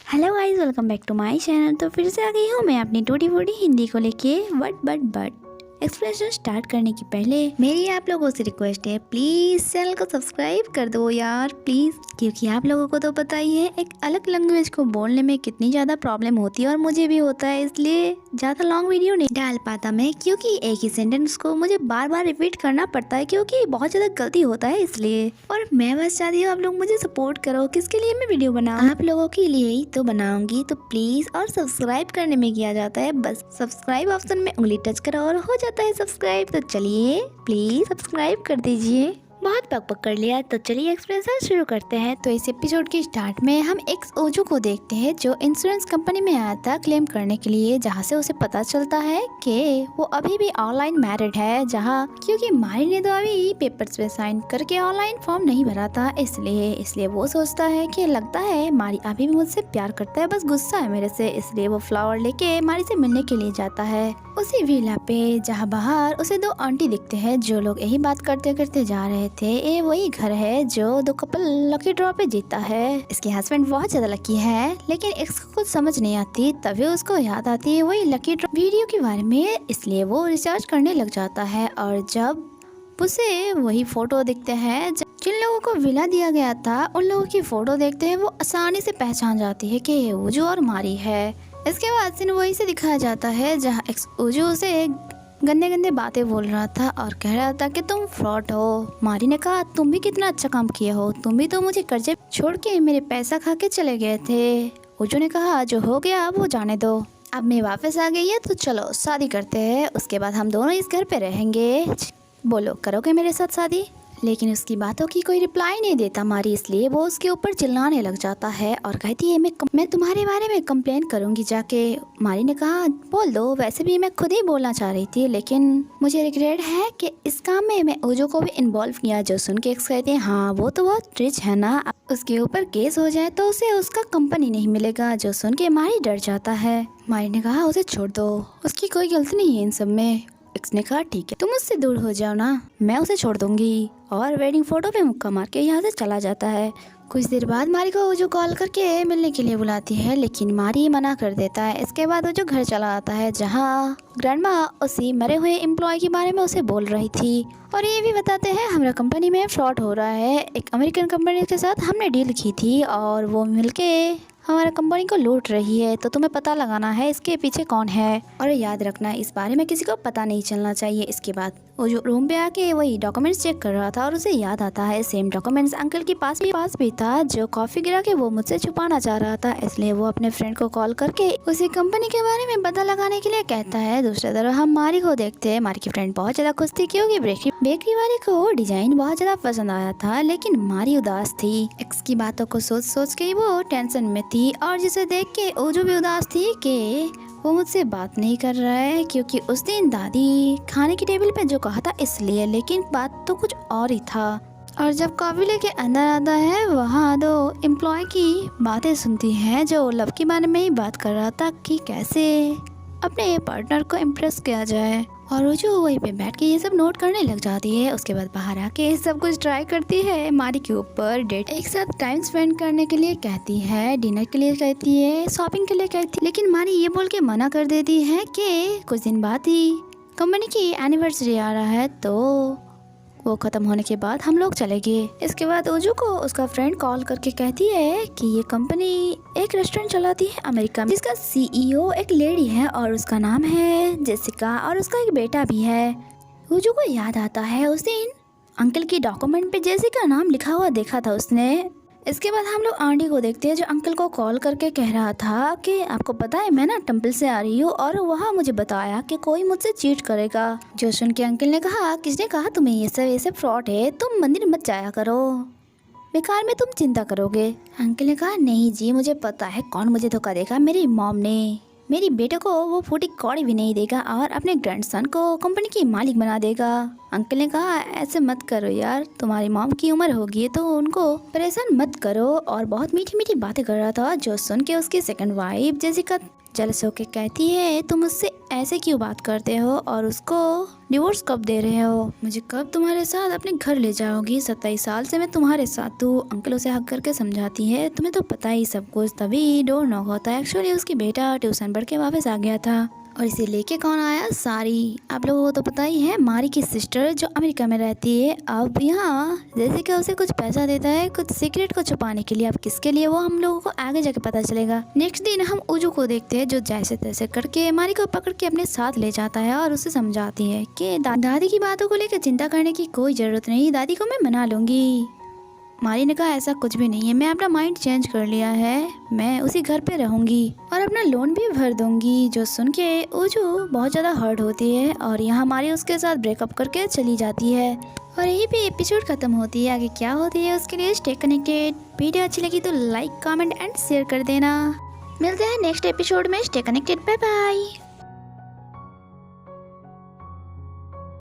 Hello guys, welcome back to my channel. तो फिर से आ गई हूँ मैं अपनी टूटी फूटी हिंदी को लेके। बट एक्सप्लेनेशन स्टार्ट करने की पहले मेरी आप लोगों से रिक्वेस्ट है, प्लीज़ चैनल को सब्सक्राइब कर दो यार प्लीज़, क्योंकि आप लोगों को तो पता ही है एक अलग लैंग्वेज को बोलने में कितनी ज़्यादा प्रॉब्लम होती है और मुझे भी होता है, इसलिए ज़्यादा लॉन्ग वीडियो नहीं डाल पाता मैं, क्योंकि एक ही सेंटेंस को मुझे बार बार रिपीट करना पड़ता है क्योंकि बहुत ज़्यादा गलती होता है इसलिए। और मैं बस चाहती हूँ आप लोग मुझे सपोर्ट करो, किसके लिए मैं वीडियो बनाऊँ, आप लोगों के लिए ही तो बनाऊंगी। तो प्लीज़, और सब्सक्राइब करने में किया जाता है, बस सब्सक्राइब ऑप्शन में उंगली टच करो और हो जाता है सब्सक्राइब। तो चलिए प्लीज सब्सक्राइब कर दीजिए। बहुत पक कर लिया, तो चलिए एक्सप्लेनेशन शुरू करते हैं। तो इस एपिसोड के स्टार्ट में हम एक ओजू को देखते हैं जो इंश्योरेंस कंपनी में आया था क्लेम करने के लिए, जहां से उसे पता चलता है कि वो अभी भी ऑनलाइन मैरिड है, जहां क्योंकि मारी ने तो अभी पेपर्स पे साइन करके ऑनलाइन फॉर्म नहीं भरा था, इसलिए वो सोचता है कि लगता है मारी अभी भी मुझसे प्यार करता है, बस गुस्सा है मेरे से, इसलिए वो फ्लावर लेके मारी से मिलने के लिए जाता है उसी विला पे, जहाँ बाहर उसे दो आंटी दिखते हैं जो लोग यही बात करते करते जा रहे थे। ये वही घर है जो दो कपल लकी ड्रॉ पे जीता है। इसके हस्बैंड बहुत ज्यादा लकी है, लेकिन इसको कुछ समझ नहीं आती, तभी उसको याद आती है वही लकी ड्रॉ वीडियो के बारे में, इसलिए वो रिसर्च करने लग जाता है। और जब उसे वही फोटो दिखते हैं जिन लोगों को विला दिया गया था, उन लोगों की फोटो देखते हैं, वो आसानी से पहचान जाती है कि ये ओजू और मारी है। इसके बाद सीन वही से दिखाया जाता है जहाँ ओजू से गंदे गंदे बातें बोल रहा था और कह रहा था कि तुम फ्रॉड हो। मारी ने कहा तुम भी कितना अच्छा काम किए हो, तुम भी तो मुझे कर्जे छोड़ के मेरे पैसा खा के चले गए थे। ओजू ने कहा जो हो गया अब वो जाने दो, अब मैं वापस आ गई है तो चलो शादी करते हैं, उसके बाद हम दोनों इस घर पे रहेंगे, बोलो करोगे मेरे साथ शादी। लेकिन उसकी बातों की कोई रिप्लाई नहीं देता मारी, इसलिए वो उसके ऊपर चिल्लाने लग जाता है और कहती है मैं तुम्हारे बारे में कंप्लेन करूंगी जाके। मारी ने कहा बोल दो, वैसे भी मैं खुद ही बोलना चाह रही थी, लेकिन मुझे रिग्रेट है कि इस काम में मैं ओजो को भी इन्वॉल्व किया। जो सुन के कहते हैं हाँ वो तो बहुत रिच है ना, उसके ऊपर केस हो जाए तो उसे उसका कंपनी नहीं मिलेगा। जो सुन के मारी डर जाता है। मारी ने कहा उसे छोड़ दो, उसकी कोई गलती नहीं है इन सब में। एक्स ने कहा ठीक है तुम मुझसे दूर हो जाओ ना, मैं उसे छोड़ दूंगी, और वेडिंग फोटो पे मुक्का मार के यहाँ से चला जाता है। कुछ देर बाद मारी को ओजू कॉल करके मिलने के लिए बुलाती है, लेकिन मारी मना कर देता है। इसके बाद ओजू घर चला आता है जहाँ ग्रैंडमा उसी मरे हुए एम्प्लॉय के बारे में उसे बोल रही थी और ये भी बताते हैं हमारा कंपनी में फ्रॉड हो रहा है, एक अमेरिकन कंपनी के साथ हमने डील की थी और वो मिलके हमारा कंपनी को लूट रही है, तो तुम्हें पता लगाना है इसके पीछे कौन है, और याद रखना इस बारे में किसी को पता नहीं चलना चाहिए। इसके बाद वो जो रूम पे आके वही डॉक्यूमेंट्स चेक कर रहा था और उसे याद आता है सेम डॉक्यूमेंट्स अंकल के पास भी था जो कॉफी गिरा के वो मुझसे छुपाना चाह रहा था, इसलिए वो अपने फ्रेंड को कॉल करके उसी कंपनी के बारे में पता लगाने के लिए कहता है। दूसरी तरफ हम मारी को देखते हैं। मारी की फ्रेंड बहुत ज्यादा खुश थी क्योंकि बेकरी वाले को डिजाइन बहुत ज्यादा पसंद आया था, लेकिन मारी उदास थी। एक्स की बातों को सोच के वो टेंशन में थी और जिसे देख के ओजू भी उदास थी कि वो मुझसे बात नहीं कर रहा है, क्योंकि उस दिन दादी खाने की टेबल पे जो कहा था इसलिए, लेकिन बात तो कुछ और ही था। और जब कॉफी लेके अंदर आता है वहाँ दो एम्प्लॉय की बातें सुनती है जो लव के बारे में ही बात कर रहा था कि कैसे अपने पार्टनर को इम्प्रेस किया जाए, और वो जो वहीं पे बैठ के ये सब नोट करने लग जाती है। उसके बाद बाहर आके सब कुछ ट्राई करती है, मारी के ऊपर डेट एक साथ टाइम स्पेंड करने के लिए कहती है, डिनर के लिए कहती है, शॉपिंग के लिए कहती है, लेकिन मारी ये बोल के मना कर देती है कि कुछ दिन बाद ही कंपनी की एनिवर्सरी आ रहा है, तो वो खत्म होने के बाद हम लोग चले गए। इसके बाद ओजू को उसका फ्रेंड कॉल करके कहती है कि ये कंपनी एक रेस्टोरेंट चलाती है अमेरिका में, जिसका सीईओ एक लेडी है और उसका नाम है जेसिका और उसका एक बेटा भी है। ओजू को याद आता है उस दिन अंकल की डॉक्यूमेंट पे जेसिका नाम लिखा हुआ देखा था उसने। इसके बाद हम लोग आंटी को देखते हैं जो अंकल को कॉल करके कह रहा था कि आपको पता है मैं ना टेम्पल से आ रही हूँ और वहाँ मुझे बताया कि कोई मुझसे चीट करेगा। जो सुन के अंकल ने कहा किसने कहा तुम्हें ये सब फ्रॉड है, तुम मंदिर मत जाया करो, बेकार में तुम चिंता करोगे। अंकल ने कहा नहीं जी मुझे पता है कौन मुझे धोखा देगा, मेरी मॉम ने। मेरी बेटे को वो फूटी कौड़ी भी नहीं देगा और अपने ग्रैंडसन को कंपनी की मालिक बना देगा। अंकल ने कहा ऐसे मत करो यार, तुम्हारी मॉम की उम्र होगी तो उनको परेशान मत करो, और बहुत मीठी मीठी बातें कर रहा था। जो सुन के उसकी सेकंड वाइफ जेसिका जेलस होके कहती है तुम मुझसे ऐसे क्यों बात करते हो और उसको डिवोर्स कब दे रहे हो, मुझे कब तुम्हारे साथ अपने घर ले जाओगी, 27 साल से मैं तुम्हारे साथ हूँ। अंकल उसे हक करके समझाती है तुम्हें तो पता ही सब कुछ। तभी डोर नॉक होता है। एक्चुअली उसकी बेटा ट्यूशन पढ़ के वापस आ गया था और इसे लेके कौन आया, सारी। आप लोगों को तो पता ही है, मारी की सिस्टर जो अमेरिका में रहती है। अब यहाँ जैसे कि उसे कुछ पैसा देता है कुछ सीक्रेट को छुपाने के लिए। अब किसके लिए वो हम लोगों को आगे जाके पता चलेगा। नेक्स्ट दिन हम उजू को देखते हैं जो जैसे तैसे करके मारी को पकड़ के अपने साथ ले जाता है और उसे समझाती है कि दादी की बातों को लेकर चिंता करने की कोई जरूरत नहीं, दादी को मैं मना लूंगी। मारी ने कहा ऐसा कुछ भी नहीं है, मैं अपना माइंड चेंज कर लिया है, मैं उसी घर पे रहूंगी और अपना लोन भी भर दूंगी। जो सुन के उजू बहुत ज़्यादा हर्ट होती है और यहाँ मारी उसके साथ ब्रेकअप करके चली जाती है और यहीं पे एपिसोड खत्म होती है। आगे क्या होती है उसके लिए स्टे कनेक्टेड। वीडियो अच्छी लगी तो लाइक कमेंट एंड शेयर कर देना। मिलते हैं नेक्स्ट एपिसोड में। Stay connected, bye bye.